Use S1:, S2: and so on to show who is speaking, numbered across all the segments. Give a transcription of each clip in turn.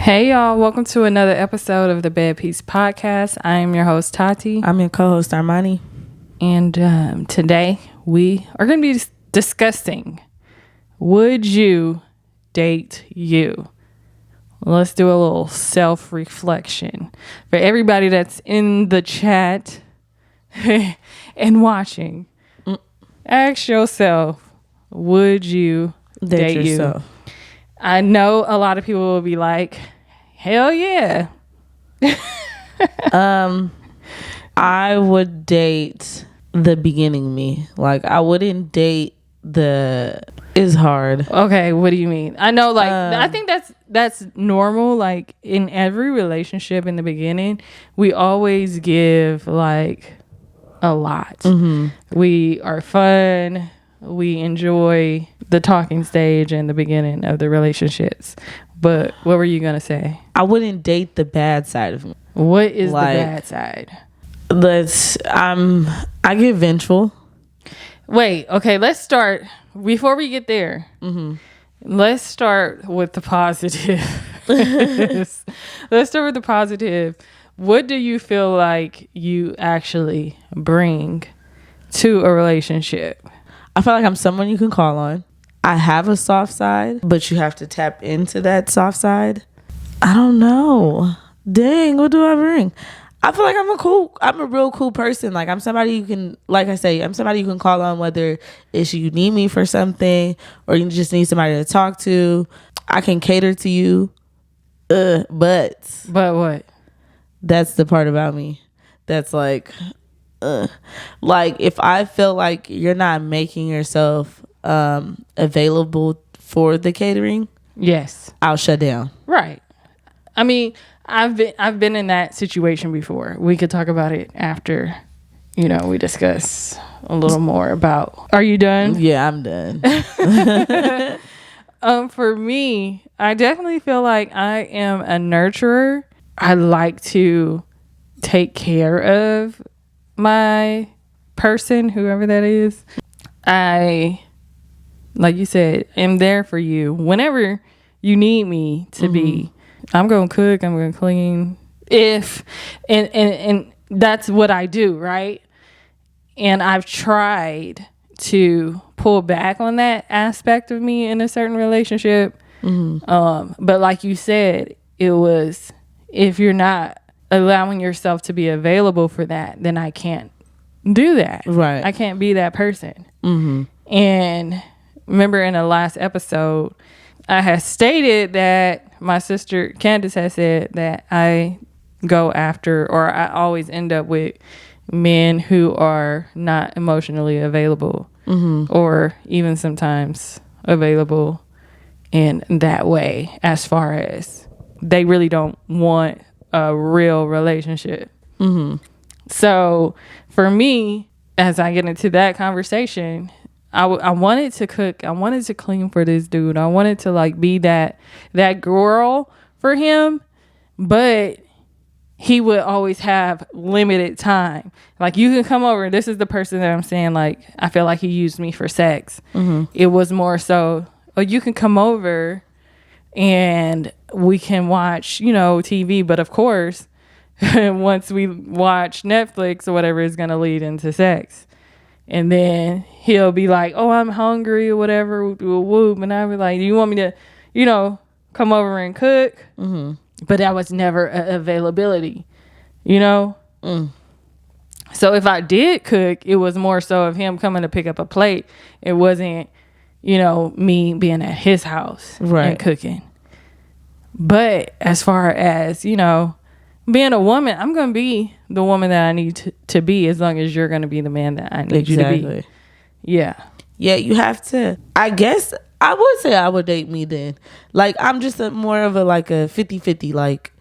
S1: Hey y'all, welcome to another episode of the Bad Peace Podcast. I am your host Tati.
S2: I'm your co-host Armani.
S1: And today we are going to be discussing, would you date you? Let's do a little self-reflection. For everybody that's in the chat and watching, ask yourself, would you date yourself? You? I know a lot of people will be like, hell yeah.
S2: I would date the beginning me. Like, I wouldn't date it's hard.
S1: Okay, what do you mean? I know, like, I think that's normal. Like, in every relationship in the beginning, we always give, like, a lot. Mm-hmm. We are fun. We enjoy the talking stage and the beginning of the relationships. But what were you going to say?
S2: I wouldn't date the bad side of me.
S1: What is the bad side?
S2: I get vengeful.
S1: Wait, okay, let's start. Before we get there, let's start with the positive. Let's start with the positive. What do you feel like you actually bring to a relationship?
S2: I feel like I'm someone you can call on. I have a soft side, but you have to tap into that soft side. I don't know. Dang, what do I bring? I feel like I'm a real cool person. Like, I'm somebody you can, like I say, I'm somebody you can call on, whether it's you need me for something or you just need somebody to talk to. I can cater to you. But
S1: what?
S2: That's the part about me. That's like if I feel like you're not making yourself available for the catering,
S1: yes,
S2: I'll shut down.
S1: Right. I mean, I've been in that situation before. We could talk about it after, we discuss a little more about. Are you done?
S2: Yeah, I'm done.
S1: For me, I definitely feel like I am a nurturer. I like to take care of my person, whoever that is. I, like you said, am there for you whenever you need me to be. I'm gonna cook, I'm gonna clean, and that's what I do, right? And I've tried to pull back on that aspect of me in a certain relationship, but like you said, it was, if you're not allowing yourself to be available for that, then I can't do that.
S2: Right.
S1: I can't be that person. And remember in the last episode, I had stated that my sister Candace had said that I go after, or I always end up with men who are not emotionally available, or even sometimes available in that way, as far as they really don't want a real relationship. So for me, as I get into that conversation, I wanted to cook. I wanted to clean for this dude. I wanted to like be that girl for him, but he would always have limited time. Like, you can come over. This is the person that I'm saying, like, I feel like he used me for sex. It was more so, you can come over and we can watch, TV. But of course, once we watch Netflix or whatever, it's going to lead into sex. And then he'll be like, oh, I'm hungry or whatever. Whoop. And I'll be like, do you want me to, come over and cook? But that was never availability, So if I did cook, it was more so of him coming to pick up a plate. It wasn't, me being at his house and cooking. But as far as, being a woman, I'm going to be the woman that I need to be, as long as you're going to be the man that I need you to be. Yeah.
S2: Yeah, you have to. I guess I would say I would date me then. Like, I'm just more of a 50-50. Like,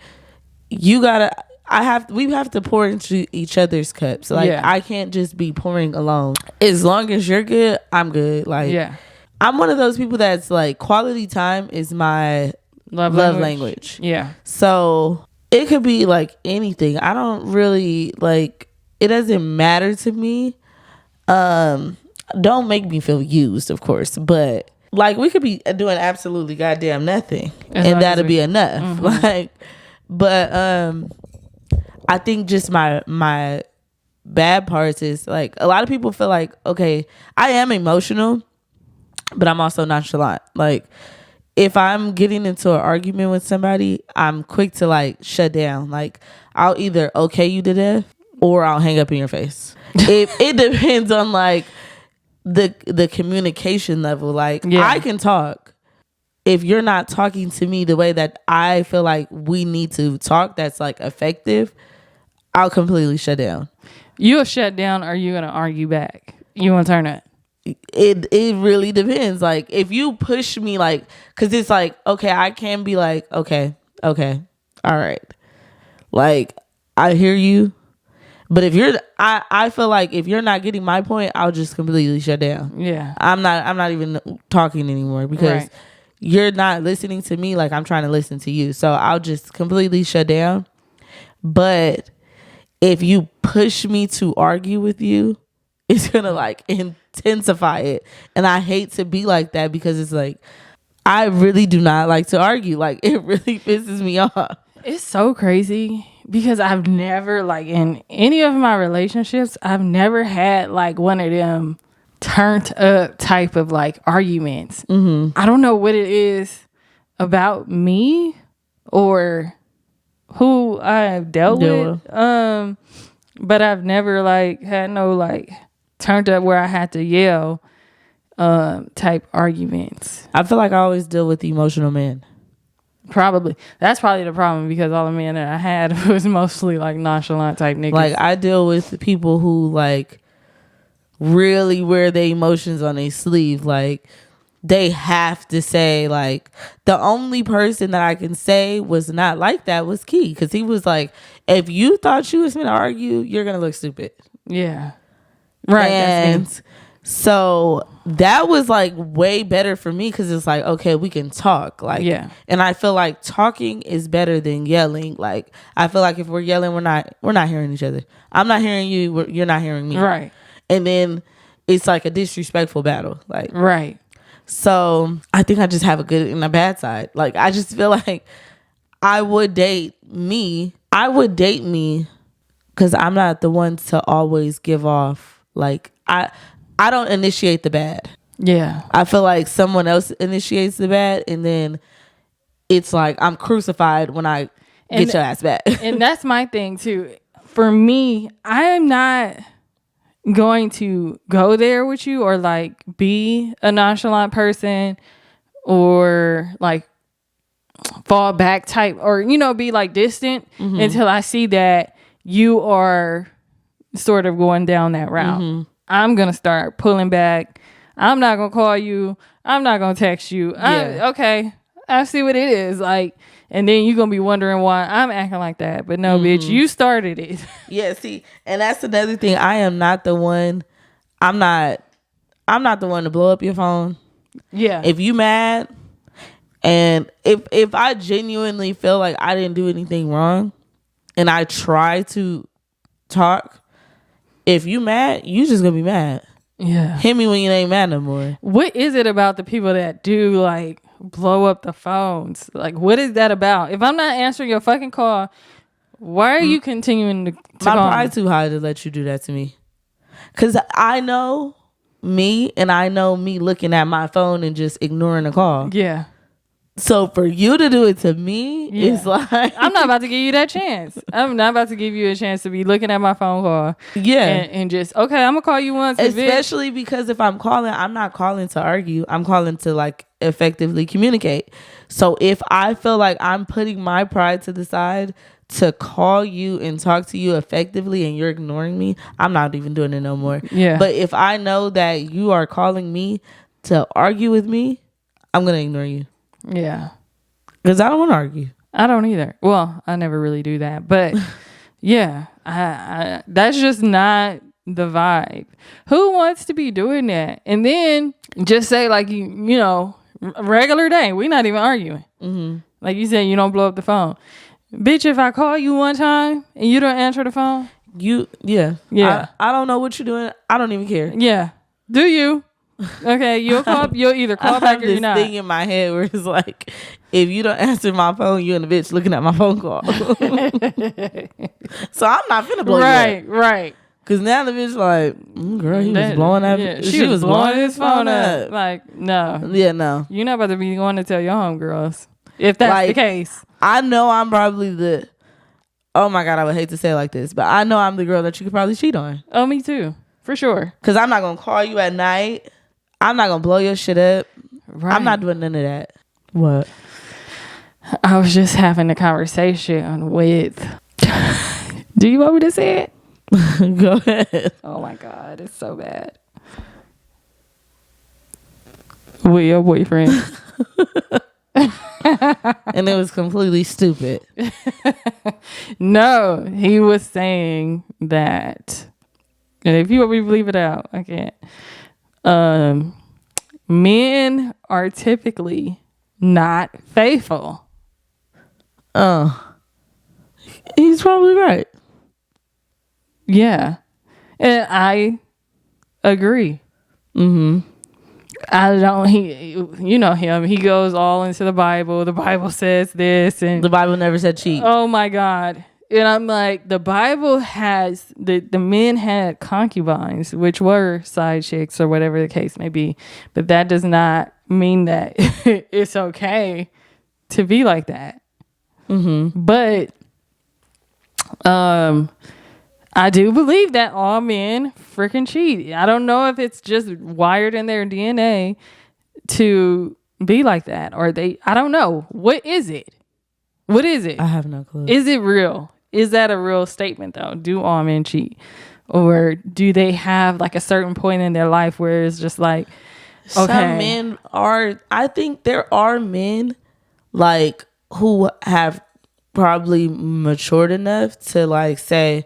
S2: we have to pour into each other's cups. Like, I can't just be pouring alone. As long as you're good, I'm good. Like, I'm one of those people that's like, quality time is my love language. Yeah. So it could be like anything. I don't really it doesn't matter to me. Don't make me feel used, of course, but like we could be doing absolutely goddamn nothing,
S1: As long
S2: and
S1: as
S2: that'll
S1: we-
S2: be enough. Like, but I think just my bad parts is like a lot of people feel like, okay, I am emotional, but I'm also nonchalant. Like, if I'm getting into an argument with somebody, I'm quick to like shut down. Like, I'll either okay you to death or I'll hang up in your face. It depends on like the communication level. Like,
S1: Yeah.
S2: I can talk. If you're not talking to me the way that I feel like we need to talk, that's like effective, I'll completely shut down.
S1: You'll shut down, or are you gonna argue back? You want to turn it?
S2: It really depends. Like, if you push me, like, because it's like, okay, I can be like, okay, all right, like, I hear you, but if you're I feel like if you're not getting my point, I'll just completely shut down.
S1: Yeah.
S2: I'm not even talking anymore because
S1: Right.
S2: you're not listening to me like I'm trying to listen to you. So I'll just completely shut down. But if you push me to argue with you, it's gonna like intensify it. And I hate to be like that because it's like, I really do not like to argue. Like, it really pisses me off.
S1: It's so crazy because I've never, like, in any of my relationships, I've never had like one of them turned up type of like arguments. I don't know what it is about me or who I've dealt with. But I've never like had no like turned up where I had to yell type arguments.
S2: I feel like I always deal with the emotional man.
S1: Probably. That's probably the problem because all the men that I had was mostly like nonchalant type niggas.
S2: Like, I deal with people who like really wear their emotions on their sleeve. Like, they have to say, like, the only person that I can say was not like that was Key, because he was like, if you thought you was gonna argue, you're gonna look stupid.
S1: Yeah. Right.
S2: And
S1: that's me.
S2: so that was like way better for me because it's like, okay, we can talk. Like,
S1: Yeah.
S2: And I feel like talking is better than yelling. Like, I feel like if we're yelling, we're not hearing each other. I'm not hearing you. You're not hearing me.
S1: Right.
S2: And then it's like a disrespectful battle. Like,
S1: Right.
S2: so I think I just have a good and a bad side. Like, I just feel like I would date me because I'm not the one to always give off. Like, I don't initiate the bad.
S1: Yeah.
S2: I feel like someone else initiates the bad, and then it's like I'm crucified when I get your ass back.
S1: And that's my thing too. For me, I'm not going to go there with you or like be a nonchalant person or like fall back type or, you know, be like distant until I see that you are sort of going down that route. I'm going to start pulling back. I'm not going to call you. I'm not going to text you.
S2: Yeah.
S1: Okay. I see what it is. Like, and then you're going to be wondering why I'm acting like that. But no, bitch, you started it.
S2: Yeah, see, and that's another thing. I am not the one. I'm not the one to blow up your phone.
S1: Yeah.
S2: If you mad, and if I genuinely feel like I didn't do anything wrong, and I try to talk, if you mad, you just gonna be mad.
S1: Yeah.
S2: Hit me when you ain't mad no more.
S1: What is it about the people that do like blow up the phones? Like, what is that about? If I'm not answering your fucking call, why are you continuing to
S2: My
S1: call
S2: pride
S1: me?
S2: too high to let you do that to me. Cause I know me, and I know me looking at my phone and just ignoring the call.
S1: Yeah.
S2: So for you to do it to me,
S1: Yeah.
S2: it's like
S1: I'm not about to give you that chance. I'm not about to give you a chance to be looking at my phone call
S2: yeah.
S1: and just, okay, I'm going to call you once. and bitch,
S2: Especially because if I'm calling, I'm not calling to argue. I'm calling to like effectively communicate. So if I feel like I'm putting my pride to the side to call you and talk to you effectively and you're ignoring me, I'm not even doing it no more.
S1: Yeah.
S2: But if I know that you are calling me to argue with me, I'm going to ignore you.
S1: Yeah.
S2: Because I don't want to argue.
S1: I don't either. Well, I never really do that. But yeah, I that's just not the vibe. Who wants to be doing that? And then just say like, you know, regular day, we're not even arguing. Mm-hmm. Like you said, you don't blow up the phone. Bitch, if I call you one time and you don't answer the phone.
S2: Yeah.
S1: Yeah.
S2: I don't know what you're doing. I don't even care.
S1: Yeah. Do you? Okay, you'll either call
S2: I
S1: back
S2: have
S1: or you're
S2: this
S1: not.
S2: thing in my head where it's like, if you don't answer my phone, you and the bitch looking at my phone call. So I'm not finna blow you up.
S1: Right.
S2: Cause now the bitch like, girl, he was blowing that.
S1: Yeah,
S2: she was blowing his phone up.
S1: Like, no.
S2: Yeah, no.
S1: You're not about to be going to tell your homegirls. If that's the case.
S2: I know I'm probably the, oh my God, I would hate to say it like this, but I know I'm the girl that you could probably cheat on.
S1: Oh, me too. For sure.
S2: Cause I'm not going to call you at night. I'm not going to blow your shit up.
S1: Right.
S2: I'm not doing none of that. What?
S1: I was just having a conversation with, do you want me to say it?
S2: Go ahead.
S1: Oh my God, it's so bad. With your boyfriend.
S2: And it was completely stupid.
S1: No, he was saying that, and if you want me to leave it out, I can't. Men are typically not faithful.
S2: He's probably right.
S1: Yeah. And I agree. I don't, you know him. He goes all into the Bible. The Bible says this, and
S2: The Bible never said cheat.
S1: oh my God. And I'm like, the Bible has, the men had concubines, which were side chicks or whatever the case may be. But that does not mean that it's okay to be like that. But I do believe that all men freaking cheat. I don't know if it's just wired in their DNA to be like that, or I don't know. What is it? What is it?
S2: I have no clue.
S1: Is it real? Is that a real statement though? Do all men cheat? Or do they have like a certain point in their life where it's just like, okay.
S2: Some men are, I think there are men like who have probably matured enough to like say,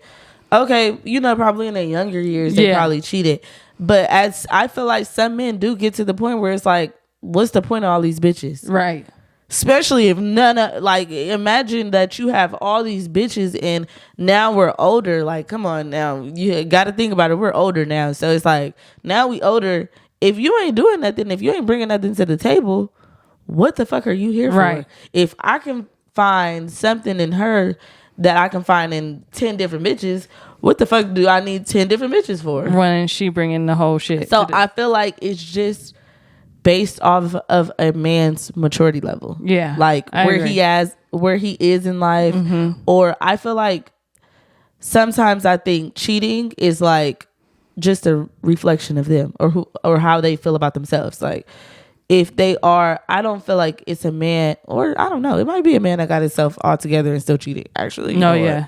S2: okay, you know, probably in their younger years they probably cheated. But as I feel like some men do get to the point where it's like, what's the point of all these bitches?
S1: Right.
S2: Especially if none of, like, imagine that you have all these bitches and now we're older. Like, come on now. You got to think about it. We're older now. So it's like, now we older. If you ain't doing nothing, if you ain't bringing nothing to the table, what the fuck are you here for? If I can find something in her that I can find in 10 different bitches, what the fuck do I need 10 different bitches for?
S1: When she bringing the whole shit.
S2: So I feel like it's just based off of a man's maturity level.
S1: Yeah.
S2: Like where he is in life. Or I feel like sometimes I think cheating is like just a reflection of them or how they feel about themselves. Like if they are, I don't feel like it's a man, or I don't know, it might be a man that got himself all together and still cheating, actually.
S1: No, yeah.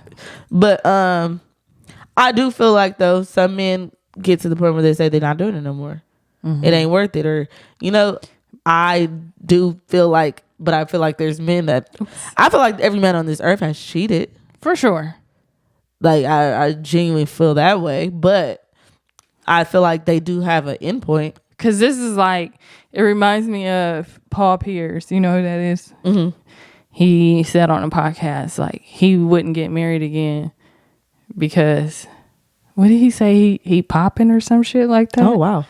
S2: But I do feel like though some men get to the point where they say they're not doing it no more. It ain't worth it, or you know, I do feel like, but I feel like there's men that I feel like every man on this earth has cheated
S1: for sure.
S2: Like I genuinely feel that way, but I feel like they do have an endpoint.
S1: Cause this is like, it reminds me of Paul Pierce. You know who that is? He said on a podcast like he wouldn't get married again because, what did he say? He popping or some shit like that.
S2: Oh wow.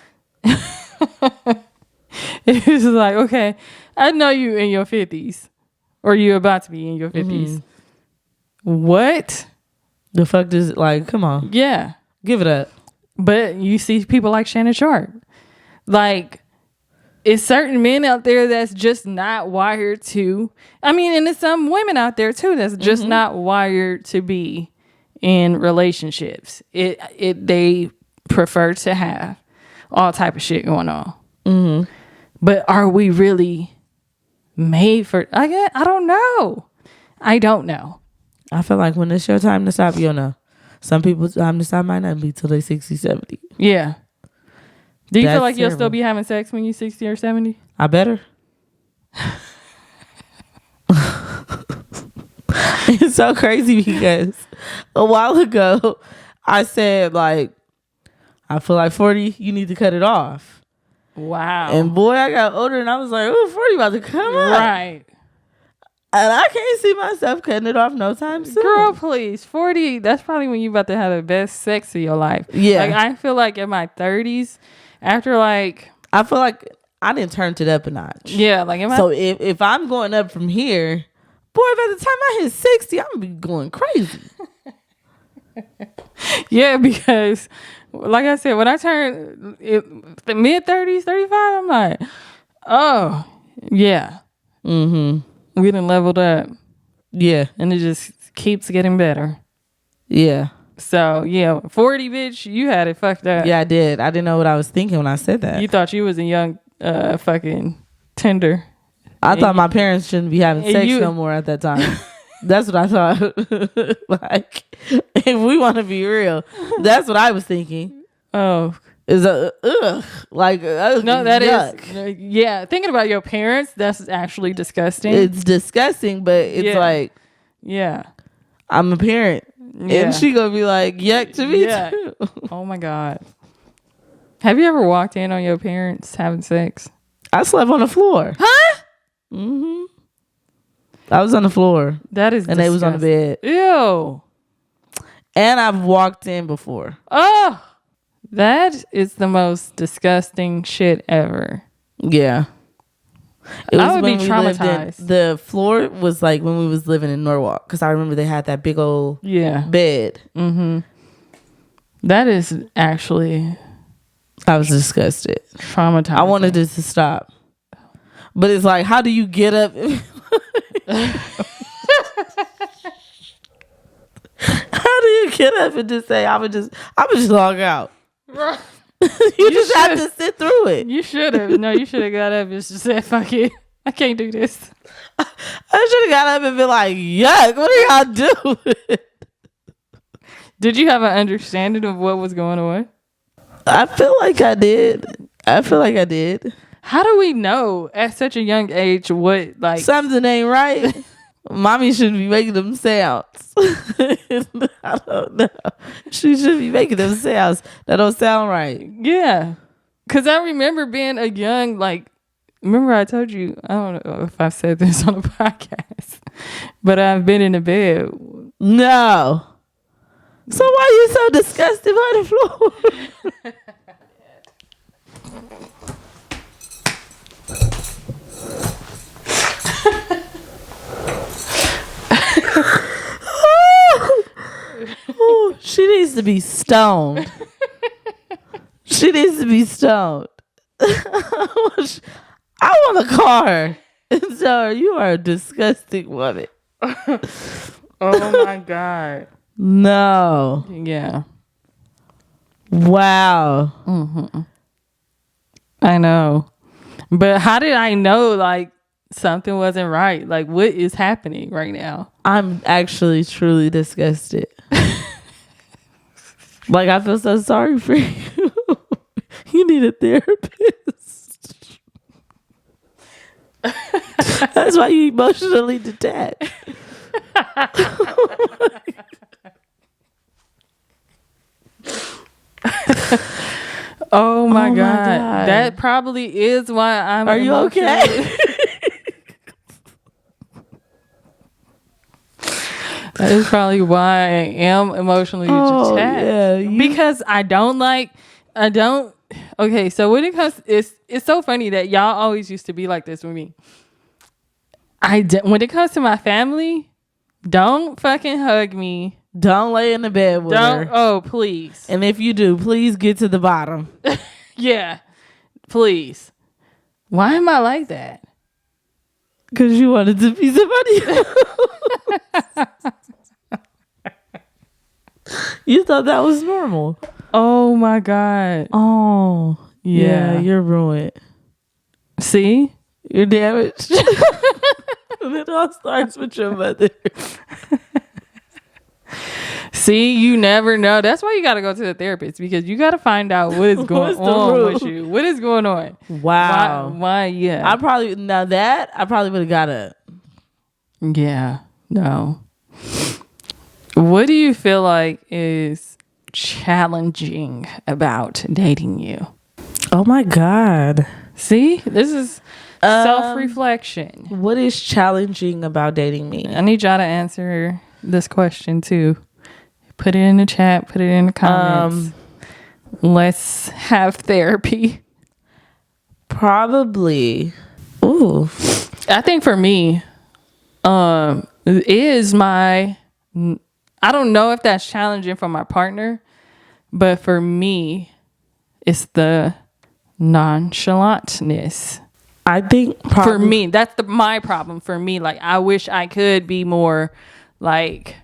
S1: It was like, okay, I know you in your 50s, or you about to be in your 50s. What
S2: the fuck does, like, come on,
S1: yeah,
S2: give it up.
S1: But you see people like Shannon Sharp, like, it's certain men out there that's just not wired to, I mean, and there's some women out there too that's just not wired to be in relationships. They prefer to have all type of shit going on. But are we really made for, I don't know. I
S2: feel like when it's your time to stop, you'll know. Some people's time to stop might not be till they 60, 70.
S1: Yeah. Do you
S2: That's
S1: feel like you'll
S2: terrible.
S1: still be having sex when you're 60 or 70?
S2: I better. It's so crazy because a while ago I said, like, I feel like 40, you need to cut it off.
S1: Wow.
S2: And boy, I got older and I was like, oh, 40 about to come up.
S1: Right.
S2: And I can't see myself cutting it off no time soon.
S1: Girl, please. 40, that's probably when you about to have the best sex of your life.
S2: Yeah.
S1: Like, I feel like in my 30s, after like,
S2: I feel like I didn't turn it up a notch.
S1: Yeah, like
S2: so if I'm going up from here, boy, by the time I hit 60, I'm gonna be going crazy.
S1: Yeah, because like I said, when I turn the mid 30s, 35, I'm like, oh yeah, we done leveled up.
S2: Yeah,
S1: and it just keeps getting better.
S2: Yeah.
S1: So yeah, 40, bitch, you had it fucked up.
S2: Yeah, I did. I didn't know what I was thinking when I said that.
S1: You thought you was a young fucking tender.
S2: I thought my parents shouldn't be having sex no more at that time. That's what I thought. Like, if we want to be real, that's what I was thinking.
S1: Oh,
S2: is a like
S1: no, that
S2: yuck.
S1: is yeah. Thinking about your parents, that's actually disgusting.
S2: It's disgusting, but it's like,
S1: yeah,
S2: I'm a parent, and she gonna be like, yuck to me too.
S1: Oh my god. Have you ever walked in on your parents having sex?
S2: I slept on the floor.
S1: Huh?
S2: Mm-hmm. I was on the floor.
S1: That is,
S2: and they was on the bed.
S1: Ew.
S2: And I've walked in before.
S1: Oh, that is the most disgusting shit ever.
S2: Yeah. I would be
S1: traumatized.
S2: The floor was like when we was living in Norwalk, because I remember they had that big old bed.
S1: Mm-hmm. That is actually,
S2: I was disgusted.
S1: Traumatized.
S2: I wanted it to stop. But it's like, how do you get up? How do you get up and just say, I would just log out? you just have to sit through it.
S1: You should have. No, you should have got up and just said, fuck it. I can't do this.
S2: I should have got up and been like, yuck, what are y'all doing?
S1: Did you have an understanding of what was going on?
S2: I feel like I did.
S1: How do we know at such a young age what, like,
S2: something ain't right? Mommy shouldn't be making them sounds. I don't know. She should be making them sounds that don't sound right.
S1: Yeah. Because I remember being a young, like, remember I told you, I don't know if I've said this on a podcast, but I've been in the bed.
S2: No. So why are you so disgusted by the floor? Oh, she needs to be stoned. She needs to be stoned. I want to call her and tell her, you are a disgusting woman.
S1: Oh my God.
S2: No.
S1: Yeah.
S2: Wow.
S1: Mm-hmm. I know. But how did I know, like, something wasn't right? Like, what is happening right now?
S2: I'm actually truly disgusted. Like, I feel so sorry for you. You need a therapist. That's why you emotionally detached.
S1: Oh my God. That probably is why I'm.
S2: Are you okay?
S1: That is probably why I am emotionally detached.
S2: Yeah,
S1: because I don't. Okay, so when it comes, it's so funny that y'all always used to be like this with me. When it comes to my family, don't fucking hug me.
S2: Don't lay in the bed with her.
S1: Oh, please.
S2: And if you do, please get to the bottom.
S1: Yeah, please. Why am I like that?
S2: Because you wanted to be somebody else. You thought that was normal.
S1: Oh my God.
S2: Oh, yeah, you're ruined.
S1: See?
S2: You're damaged. And it all starts with your mother.
S1: See, you never know. That's why you got to go to the therapist, because you got to find out what is going on with you. What is going on?
S2: Wow.
S1: Why? Yeah.
S2: I probably would have got up.
S1: Yeah. No. What do you feel like is challenging about dating you?
S2: Oh my God.
S1: See, this is self-reflection.
S2: What is challenging about dating me?
S1: I need y'all to answer this question too. Put it in the chat, put it in the comments. Let's have therapy.
S2: Probably. Ooh.
S1: I think for me, is my, I don't know if that's challenging for my partner, but for me, it's the nonchalantness.
S2: I think
S1: for me, that's my problem. For me, like, I wish I could be more like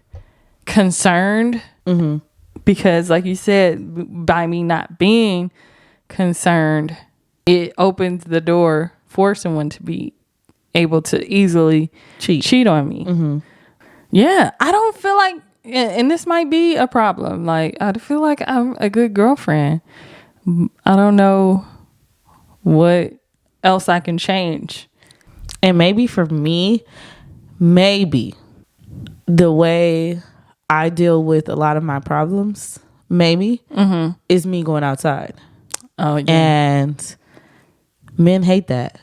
S1: concerned, because like you said, by me not being concerned, it opens the door for someone to be able to easily cheat on me. Yeah, I don't feel like, and this might be a problem, like, I feel like I'm a good girlfriend. I don't know what else I can change.
S2: And maybe for me, maybe the way I deal with a lot of my problems, is me going outside.
S1: Oh, yeah.
S2: And men hate that.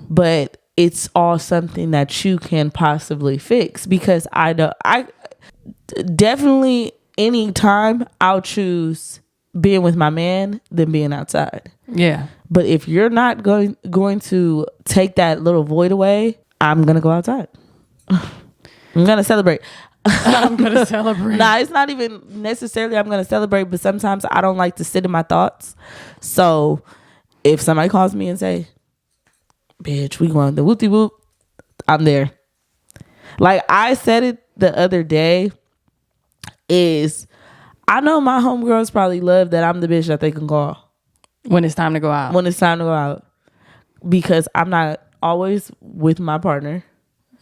S2: But it's all something that you can possibly fix, because I definitely anytime I'll choose being with my man than being outside.
S1: Yeah.
S2: But if you're not going to take that little void away, I'm going to go outside. I'm going to celebrate.
S1: I'm going to celebrate.
S2: Nah, it's not even necessarily I'm going to celebrate, but sometimes I don't like to sit in my thoughts. So if somebody calls me and say, bitch, we going to whoopty whoop, I'm there. Like I said it the other day, is I know my homegirls probably love that I'm the bitch that they can call
S1: when it's time to go out.
S2: When it's time to go out. Because I'm not always with my partner.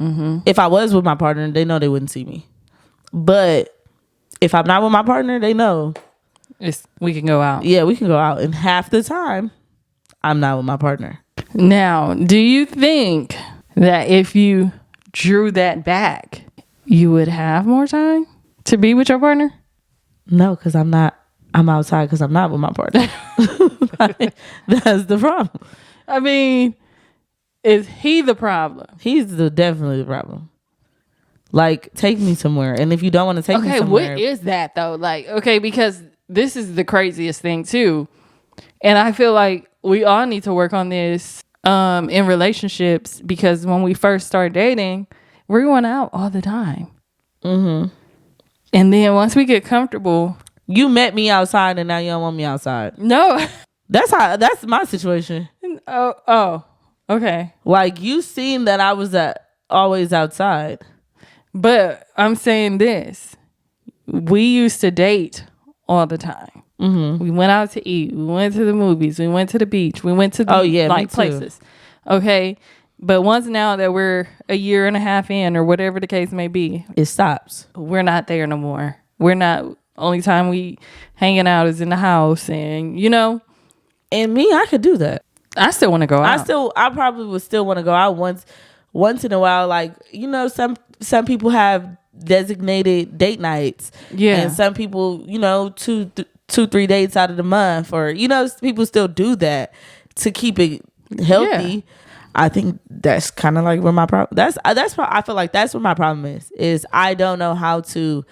S2: If I was with my partner, they know they wouldn't see me. But if I'm not with my partner, they know
S1: we can go out.
S2: Yeah, we can go out. And half the time, I'm not with my partner.
S1: Now, do you think that if you drew that back, you would have more time to be with your partner?
S2: No, because I'm outside because I'm not with my partner. That's the problem.
S1: I mean, is he the problem?
S2: He's definitely the problem. Like, take me somewhere. And if you don't want to take me somewhere.
S1: What is that though? Like, okay, because this is the craziest thing too. And I feel like we all need to work on this in relationships, because when we first start dating, we're going out all the time. And then once we get comfortable.
S2: You met me outside and now you don't want me outside.
S1: No.
S2: That's my situation.
S1: Oh, okay.
S2: Like, you seen that I was always outside.
S1: But I'm saying this. We used to date all the time. We went out to eat. We went to the movies. We went to the beach. We went to places. Okay. But once now that we're a year and a half in, or whatever the case may be,
S2: it stops.
S1: We're not there no more. We're not. Only time we hanging out is in the house, and
S2: And me, I could do that.
S1: I still want to go out.
S2: I probably would still want to go out once in a while. Like, some people have designated date nights.
S1: Yeah.
S2: And some people, 2-3 dates out of the month, or people still do that to keep it healthy. Yeah. I think that's kind of like where my problem. I feel like that's what my problem is I don't know how to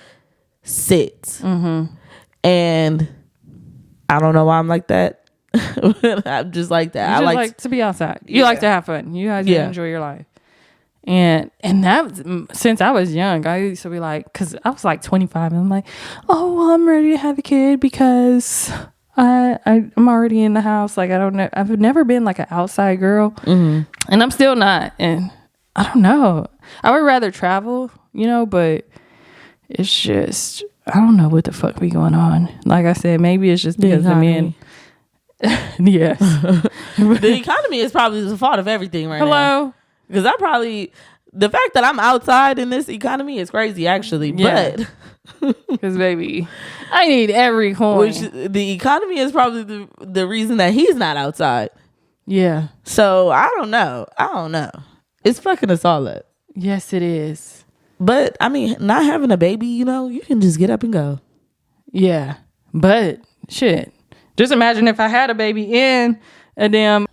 S2: sit. And I don't know why I'm like that. I'm just like that.
S1: I like to be outside. You like to have fun. You guys enjoy your life. And that, since I was young, I used to be like, because I was like 25, and I'm like, oh, well, I'm ready to have a kid because I'm already in the house. Like, I don't know. I've never been like an outside girl, and I'm still not. And I don't know. I would rather travel, but it's just, I don't know what the fuck be going on. Like I said, maybe it's just because I'm in. Yes.
S2: The economy is probably the fault of everything right now.
S1: Hello?
S2: Because the fact that I'm outside in this economy is crazy, actually.
S1: Yeah. But because, baby, I need every coin.
S2: Which the economy is probably the reason that he's not outside.
S1: Yeah.
S2: So I don't know. It's fucking us all up.
S1: Yes, it is.
S2: But I mean, not having a baby, you can just get up and go.
S1: Yeah. But shit. Just imagine if I had a baby and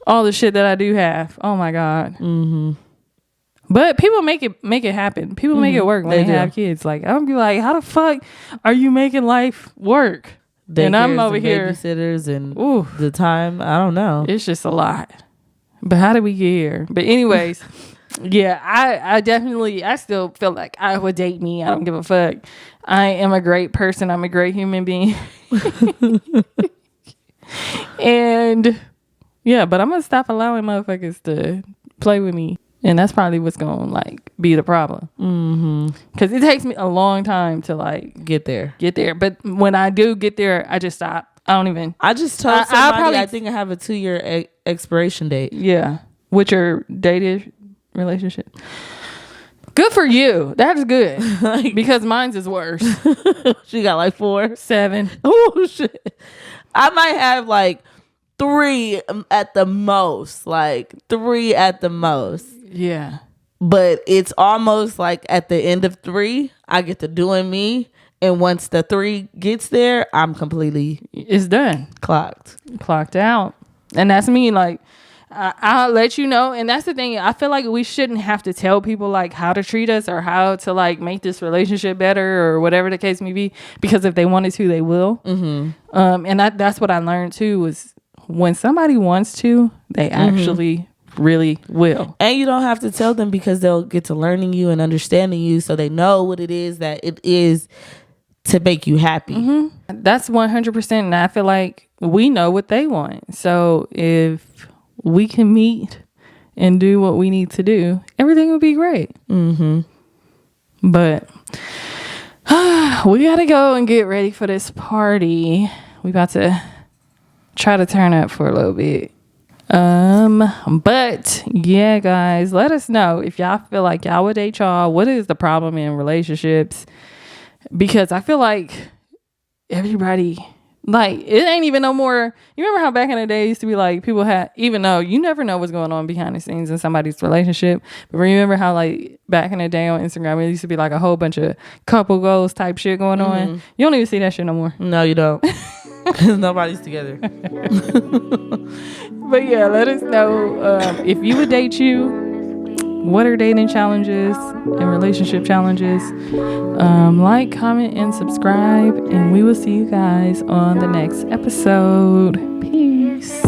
S1: all the shit that I do have. Oh my God. But people make it happen. People make it work when they have kids. Like, I would be like, how the fuck are you making life work?
S2: Daycares
S1: and I'm over here
S2: babysitters and the time. I don't know.
S1: It's just a lot. But how did we get here? But anyways, yeah, I definitely, I still feel like I would date me. I don't give a fuck. I am a great person. I'm a great human being. And yeah, but I'm going to stop allowing motherfuckers to play with me. And that's probably what's going to like be the problem. Because it takes me a long time to like
S2: get there.
S1: But when I do get there, I just stop. I just told
S2: somebody I think I have a 2-year expiration date.
S1: Yeah. With your dated relationship. Good for you. That's good. Because mine's is worse.
S2: She got like 4.
S1: 7.
S2: Oh shit. I might have like 3 at the most. Like 3 at the most.
S1: Yeah.
S2: But it's almost like at the end of 3, I get to doing me. And once the 3 gets there, I'm completely...
S1: It's done.
S2: Clocked
S1: out. And that's me. Like, I'll let you know. And that's the thing. I feel like we shouldn't have to tell people, like, how to treat us or how to, like, make this relationship better or whatever the case may be. Because if they wanted to, they will. And that's what I learned, too, was when somebody wants to, they actually really will.
S2: And you don't have to tell them because they'll get to learning you and understanding you so they know what it is that it is to make you happy.
S1: That's 100%. And I feel like we know what they want. So if we can meet and do what we need to do, everything will be great. But we got to go and get ready for this party. We about to try to turn up for a little bit. But yeah, guys, let us know if y'all feel like y'all would date y'all. What is the problem in relationships? Because I feel like everybody, like, it ain't even no more. You remember how back in the day used to be like people had, even though you never know what's going on behind the scenes in somebody's relationship, but remember how like back in the day on Instagram it used to be like a whole bunch of couple goals type shit going on. You don't even see that shit no more.
S2: No, you don't. Because nobody's together.
S1: But yeah, let us know if you would date you. What are dating challenges and relationship challenges? Like, comment, and subscribe. And we will see you guys on the next episode. Peace.